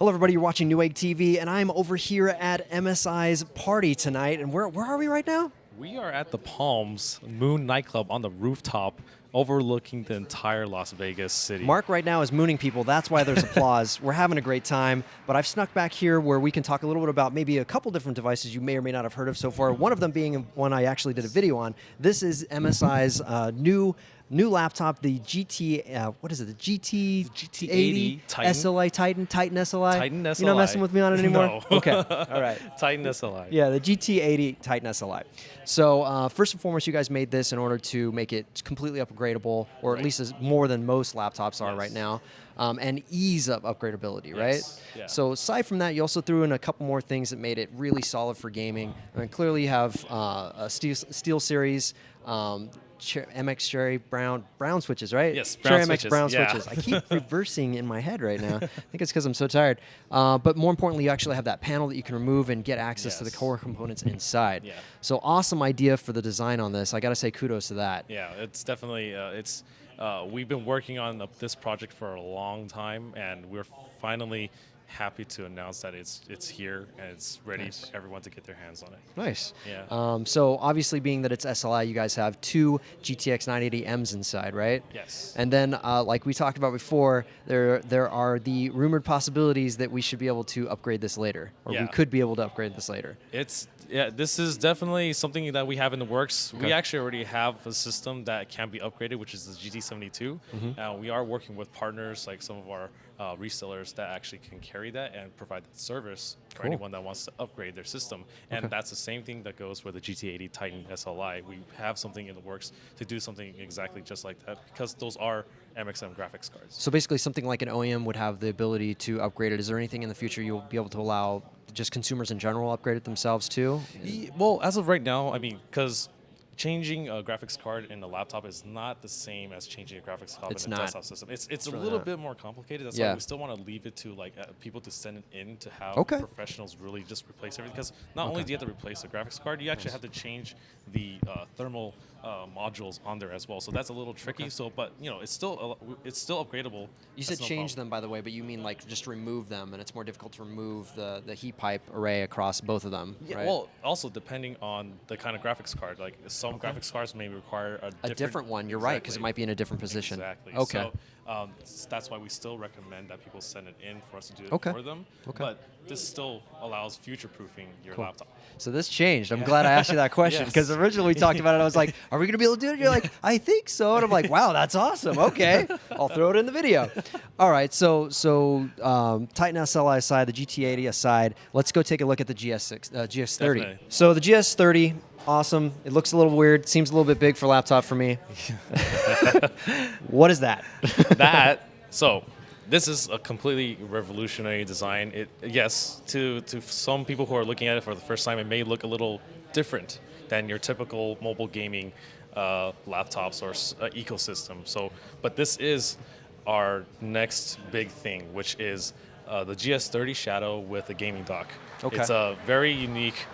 Hello, everybody. You're watching Newegg TV, and I'm over here at MSI's party tonight. And where are we right now? We are at the Palms Moon nightclub on the rooftop overlooking the entire Las Vegas city. Mark right now is mooning people. That's why there's applause. We're having a great time. But I've snuck back here where we can talk a little bit about maybe a couple different devices you may or may not have heard of so far. One of them being one I actually did a video on. This is MSI's new laptop, the what is it? The GT80 Titan SLI Titan SLI. Titan SLI. You're not messing with me on it anymore? No. Okay. All right. Titan SLI. Yeah, the GT80 Titan SLI. So first and foremost, you guys made this in order to make it completely upgradable, or at least as more than most laptops are right now, and ease of upgradability, right? Yeah. So aside from that, you also threw in a couple more things that made it really solid for gaming. I mean, clearly you have a Steel Series, MX Cherry Brown switches, right? Yes, Cherry brown MX switches, Brown yeah. switches. I keep reversing in my head right now. I think it's because I'm so tired. But more importantly, you actually have that panel that you can remove and get access to the core components inside. Yeah. So awesome idea for the design on this. I got to say kudos to that. Yeah, it's definitely, we've been working on this project for a long time, and we're finally happy to announce that it's here and it's ready for everyone to get their hands on it. Nice. Yeah. So obviously, being that it's SLI, you guys have two GTX 980Ms inside, right? Yes. And then, like we talked about before, there are the rumored possibilities that we should be able to upgrade this later, or we could be able to upgrade this later. This is definitely something that we have in the works. Okay. We actually already have a system that can be upgraded, which is the GT72. We are working with partners like some of our resellers that actually can carry that and provide that service for anyone that wants to upgrade their system. And that's the same thing that goes for the GT80 Titan SLI. We have something in the works to do something exactly just like that, because those are MXM graphics cards. So basically, something like an OEM would have the ability to upgrade it. Is there anything in the future you'll be able to allow just consumers in general upgrade it themselves too? Well, as of right now, I mean, because changing a graphics card in a laptop is not the same as changing a graphics card in a desktop system. It's a really little not. bit more complicated. That's why we still want to leave it to people to send it in to have professionals really just replace everything. Because not only do you have to replace the graphics card, you actually have to change the thermal modules on there as well. So that's a little tricky. So, but you know, it's still upgradable. You said change them, by the way, but you mean like just remove them, and it's more difficult to remove the heat pipe array across both of them. Yeah. Right? Well, also depending on the kind of graphics card, like some graphics cards may require a different one. You're right, because it might be in a different position. Exactly. Okay. So that's why we still recommend that people send it in for us to do it for them. Okay. But this still allows future-proofing your laptop. So this changed. I'm glad I asked you that question, because originally we talked about it. I was like, are we going to be able to do it? And you're like, I think so. And I'm like, wow, that's awesome. Okay. I'll throw it in the video. All right. So Titan SLI aside, the GT80 aside, let's go take a look at the GS30. Definitely. So the GS30, awesome. It looks a little weird. Seems a little bit big for a laptop for me. What is that? This is a completely revolutionary design. Yes, to some people who are looking at it for the first time, it may look a little different than your typical mobile gaming laptops or ecosystem. But this is our next big thing, which is the GT30 Shadow with a gaming dock. Okay. It's a very unique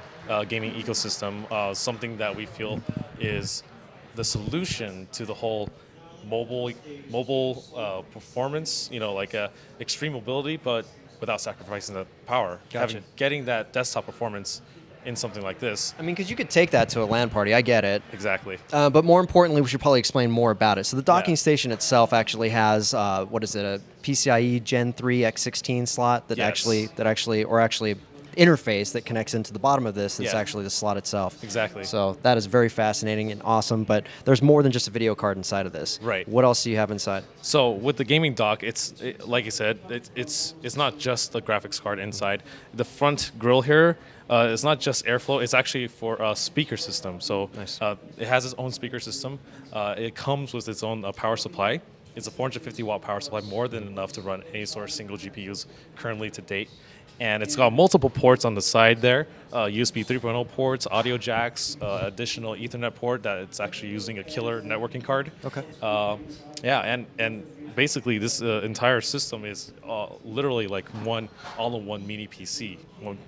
gaming ecosystem, something that we feel is the solution to the whole mobile performance, like extreme mobility, but without sacrificing the power. Gotcha. Getting that desktop performance in something like this. I mean, because you could take that to a LAN party. I get it. Exactly. But more importantly, we should probably explain more about it. So the docking station itself actually has, a PCIe Gen 3 X16 slot that actually interface that connects into the bottom of this. That's actually the slot itself. Exactly. So that is very fascinating and awesome, but there's more than just a video card inside of this. Right. What else do you have inside? So with the gaming dock, like you said, it's not just the graphics card inside. The front grille here is not just airflow, it's actually for a speaker system. So it has its own speaker system. It comes with its own power supply. It's a 450 watt power supply, more than enough to run any sort of single GPUs currently to date. And it's got multiple ports on the side there, USB 3.0 ports, audio jacks, additional Ethernet port that it's actually using a killer networking card. Okay. And basically this entire system is literally like all-in-one mini PC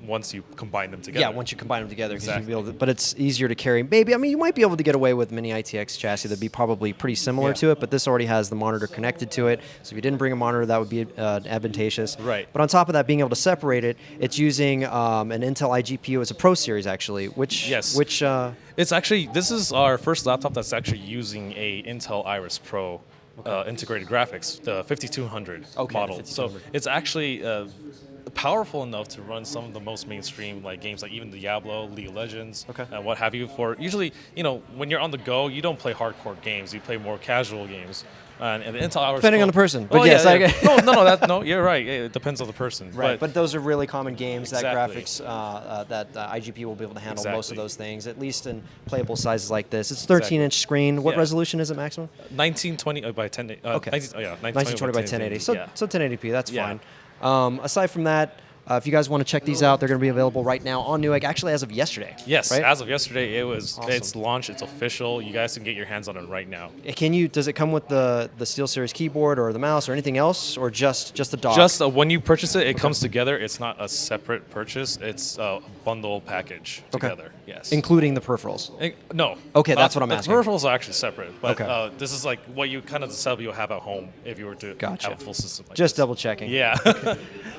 once you combine them together. Yeah, once you combine them together, 'cause Exactly. you'll be able to, but it's easier to carry. Maybe, I mean, you might be able to get away with mini ITX chassis that'd be probably pretty similar to it, but this already has the monitor connected to it. So if you didn't bring a monitor, that would be advantageous. Right. But on top of that, being able to separate it, it's using an Intel iGPU as a Pro Series actually, which It's actually, this is our first laptop that's actually using a Intel Iris Pro integrated graphics, the 5200 model. 5200. So it's actually powerful enough to run some of the most mainstream like games, like even Diablo, League of Legends, and what have you. For usually, when you're on the go, you don't play hardcore games. You play more casual games. And the Intel Iris depending Pro, on the person, but no, you're right. It depends on the person. Right, but those are really common games. Exactly. That graphics, that iGPU will be able to handle most of those things, at least in playable sizes like this. It's 13-inch screen. What resolution is it maximum? 1920 by 1080. Okay. 1920 by 1080. So 1080p, that's Yeah. fine. Aside from that, if you guys want to check these out, they're going to be available right now on Newegg, actually as of yesterday. Yes, right? as of yesterday, it's Awesome. launched, it's official. You guys can get your hands on it right now. Does it come with the SteelSeries keyboard or the mouse or anything else, or just the dock? Just when you purchase it, it comes together. It's not a separate purchase. It's a bundle package together. Yes. Including the peripherals? No. Okay, that's what I'm asking. The peripherals are actually separate, but Okay. This is like what you kind of the setup you'll have at home if you were to have a full system like Just this. double checking. Yeah.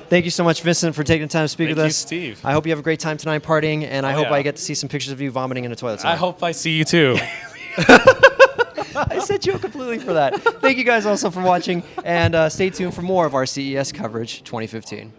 Thank you so much, Vincent, for taking the time to speak with Thank you, us. Steve. I hope you have a great time tonight partying, and I hope yeah. I get to see some pictures of you vomiting in a toilet tonight. I hope I see you too. I set you up completely for that. Thank you guys also for watching, and stay tuned for more of our CES coverage 2015.